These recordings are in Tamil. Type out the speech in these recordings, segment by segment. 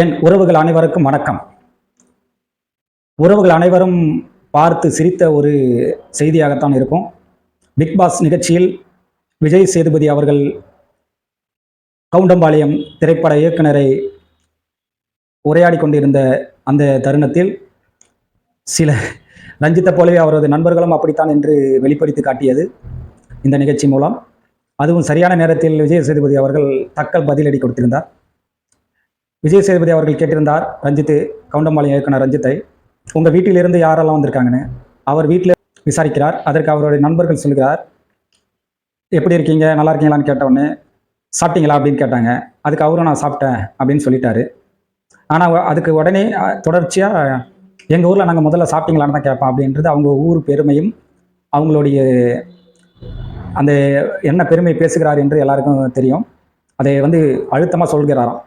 என் உறவுகள் அனைவருக்கும் வணக்கம். உறவுகள் அனைவரும் பார்த்து சிரித்த ஒரு செய்தியாகத்தான் இருக்கும். பிக் பாஸ் நிகழ்ச்சியில் விஜய் சேதுபதி அவர்கள் கவுண்டம்பாளையம் திரைப்பட இயக்குனரை உரையாடி கொண்டிருந்த அந்த தருணத்தில் சில ரஞ்சித்தை போலவே அவரது நண்பர்களும் அப்படித்தான் என்று வெளிப்படுத்தி காட்டியது இந்த நிகழ்ச்சி மூலம். அதுவும் சரியான நேரத்தில் விஜய் சேதுபதி அவர்கள் தக்க பதிலடி கொடுத்திருந்தார். விஜய் சேதுபதி அவர்கள் கேட்டிருந்தார் ரஞ்சித்து, கவுண்டம்பாளையம் இயக்குனர் ரஞ்சித்தை, உங்கள் வீட்டிலிருந்து யாரெல்லாம் வந்திருக்காங்கன்னு. அவர் வீட்டில் விசாரிக்கிறார். அதற்கு அவருடைய நண்பர்கள் சொல்கிறார், எப்படி இருக்கீங்க, நல்லா இருக்கீங்களான்னு கேட்டவுடனே, சாப்பிட்டீங்களா அப்படின்னு கேட்டாங்க. அதுக்கு அவரும் நான் சாப்பிட்டேன் அப்படின்னு சொல்லிட்டாரு. ஆனால் அதுக்கு உடனே தொடர்ச்சியாக எங்கள் ஊரில் நாங்கள் முதல்ல சாப்பிட்டீங்களான்னு தான் கேட்போம் அப்படின்றது அவங்க ஊர் பெருமையும் அவங்களுடைய அந்த என்ன பெருமை பேசுகிறார் என்று எல்லாருக்கும் தெரியும். அதை அழுத்தமாக சொல்கிறாராம்.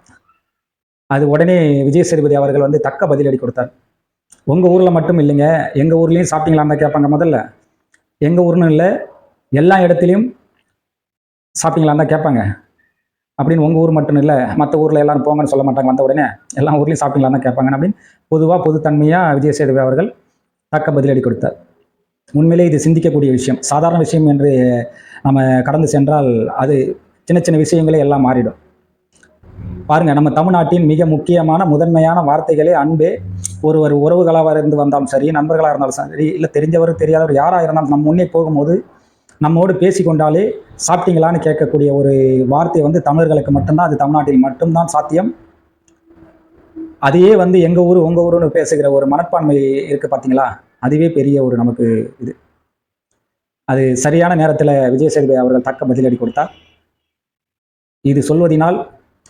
அது உடனே விஜய் சேதுபதி அவர்கள் தக்க பதிலடி கொடுத்தார். உங்கள் ஊரில் மட்டும் இல்லைங்க, எங்கள் ஊர்லேயும் சாப்பிட்டீங்களான்னு தான் கேட்பாங்க. முதல்ல எங்கள் ஊர்னு இல்லை, எல்லா இடத்துலையும் சாப்பிட்டீங்களான்னு தான் கேட்பாங்க அப்படின்னு. உங்கள் ஊர் மட்டும் இல்லை, மற்ற ஊரில் எல்லாரும் போங்கன்னு சொல்ல மாட்டாங்க. வந்த உடனே எல்லா ஊர்லேயும் சாப்பிட்டீங்களான்னு தான் கேட்பாங்க அப்படின்னு பொதுவாக பொதுத்தன்மையாக விஜய் சேதுபதி அவர்கள் தக்க பதிலடி கொடுத்தார். உண்மையிலே இது சிந்திக்கக்கூடிய விஷயம், சாதாரண விஷயம் என்று நம்ம கடந்து சென்றால் அது சின்ன சின்ன விஷயங்களே எல்லாம் மாறிடும். பாருங்க, நம்ம தமிழ்நாட்டின் மிக முக்கியமான முதன்மையான வார்த்தைகளே அன்பே. ஒருவர் உறவுகளாக இருந்து வந்தாலும் சரி, நண்பர்களாக இருந்தாலும் சரி, இல்லை தெரிஞ்சவர் தெரியாதவர் யாராக இருந்தாலும் நம்ம முன்னே போகும்போது நம்மோடு பேசிக்கொண்டாலே சாப்பிட்டீங்களான்னு கேட்கக்கூடிய ஒரு வார்த்தை தமிழர்களுக்கு மட்டும்தான், அது தமிழ்நாட்டில் மட்டும்தான் சாத்தியம். அதையே எங்கள் ஊர் உங்கள் ஊருன்னு பேசுகிற ஒரு மனப்பான்மை இருக்குது பார்த்தீங்களா, அதுவே பெரிய ஒரு நமக்கு இது. அது சரியான நேரத்தில் விஜய் சேதுபதி அவர்கள் தக்க பதிலடி கொடுத்தார். இது சொல்வதினால்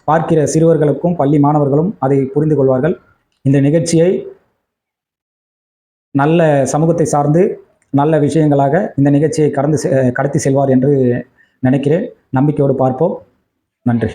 பார்க்கிற சிறுவர்களுக்கும் பள்ளி மாணவர்களும் அதை புரிந்து கொள்வார்கள். இந்த நிகழ்ச்சியை நல்ல சமூகத்தை சார்ந்து நல்ல விஷயங்களாக இந்த நிகழ்ச்சியை கடத்தி செல்வார் என்று நினைக்கிறேன். நம்பிக்கையோடு பார்ப்போம். நன்றி.